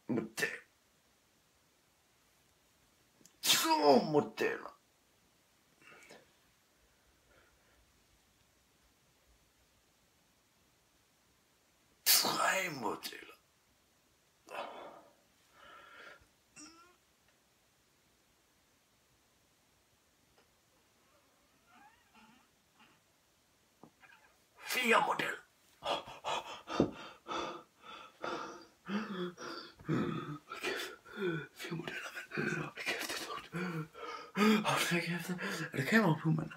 model. 2 modeller. 3 modeller. 4 modeller. Kæft. 4 modeller, mand. Hold kæft, det er tungt. Hold kæft. Er der kamera på, mand?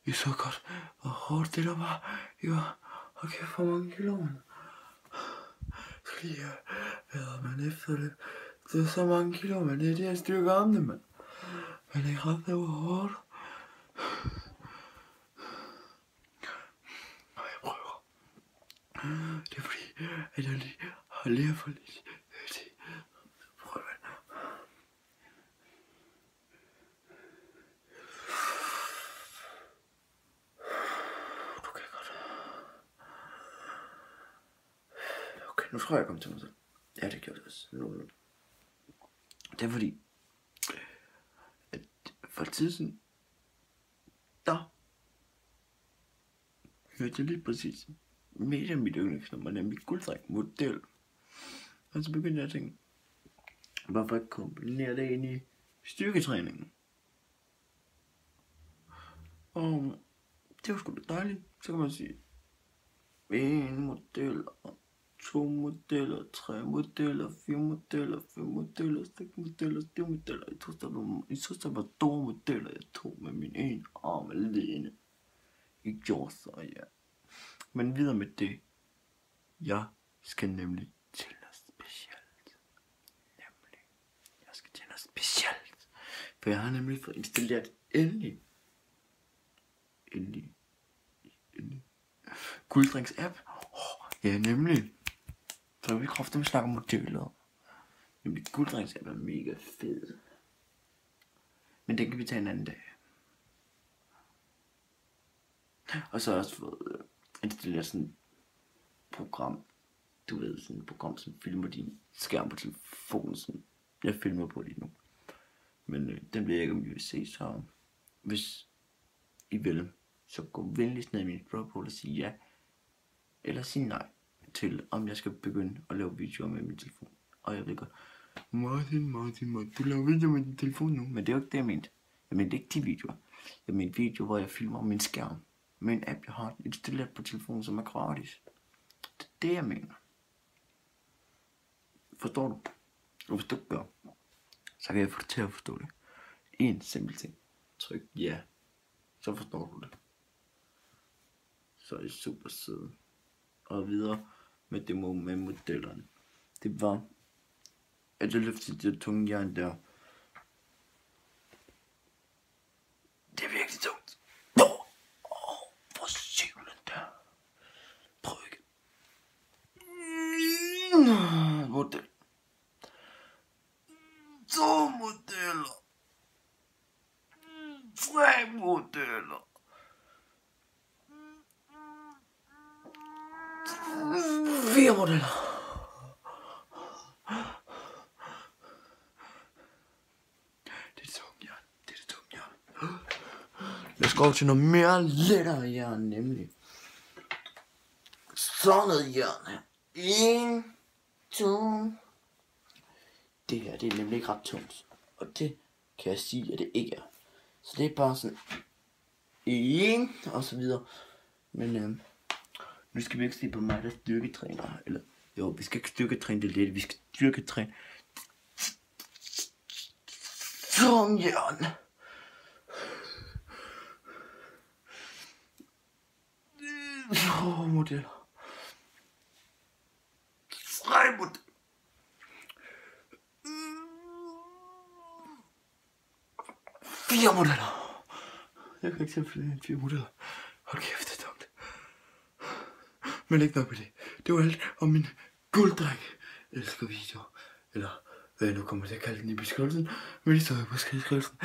I så godt, hvor hårdt det der var. I var, hold kæft, hvor mange kilo, mand. Så lige hvad man efter det. Det er så mange kilo, mand. Det er det, jeg styrker om det, mand. Men det er ret, det var hårdt. Og jeg prøver. Det er fordi, at jeg lige har lært for lidt. Prøv at du kan godt. Okay, nu tror jeg komme til mig selv. Ja, det gjorde det også. Det er fordi, at for tid siden, der hørte jeg lige præcis midt af mit yndlingsnummer, nemlig Gulddreng Model. Og så begyndte jeg at tænke, hvorfor ikke kombinere det ind i styrketræningen? Og det var sgu da dejligt. Så kan man sige, 1 model, 2 modeller, 3 modeller, 4 modeller, 5 modeller, 6 modeller, 7 modeller. Jeg synes, der var store modeller, jeg tog med min ene arm alene. Jeg gjorde så, ja. Men videre med det. Jeg skal nemlig til noget specielt. Jeg skal til noget specielt. For jeg har nemlig fået installeret endelig Gulddrengs app. Ja, nemlig. Så vi kraftigt snakke om modeller. Nemlig Gulddrengs app er mega fed. Men den kan vi tage en anden dag. Og så har jeg også fået installeret sådan et program. Du ved, sådan et program, som filmer din skærm på telefonen. Sådan. Jeg filmer på det nu. Men den ved jeg ikke, om I vil se. Så hvis I vil, så gå venligst ned i min blog og sige ja. Eller sige nej til, om jeg skal begynde at lave videoer med min telefon. Og jeg ved godt, Martin, du laver videoer med din telefon nu. Men det er jo ikke det, jeg mente. Jeg mente ikke de videoer. Jeg mente videoer, hvor jeg filmer min skærm med en app, jeg har installeret på telefonen, som er gratis. Det er det, jeg mener. Forstår du? Og hvis du ikke gør, så kan jeg få dig til at forstå det. En simpel ting. Tryk ja. Så forstår du det. Så er det super sødt. Og videre med det med modellerne. Det var, at jeg løftede det tunge jern der. Det er virkelig tungt. For syvlen der. Prøv ikke. Model. 2 modeller. 3 modeller. 4 modeller. Det er tungt jern. Det er tungt jern. Lad os gå over til noget mere lettere jern, nemlig sådan noget jern her. 1, 2. Det her, det er nemlig ikke ret tungt. Og det kan jeg sige, at det ikke er. Så det er bare sådan 1 og så videre. Men nu skal vi ikke se på mig, der styrketræner. Eller jo, vi skal ikke styrketræne det lidt. Vi skal styrketræne tungjern. Modeller. 3 modeller. 4 modeller. Jeg kan ikke se flere end 4 modeller. Hold kæft, det er dumt. Men ikke nok med det. Det var alt om min Gulddrik. Elsker video. Eller hvad jeg nu kommer til at kalde den i beskrivelsen. Men det står jo på beskrivelsen.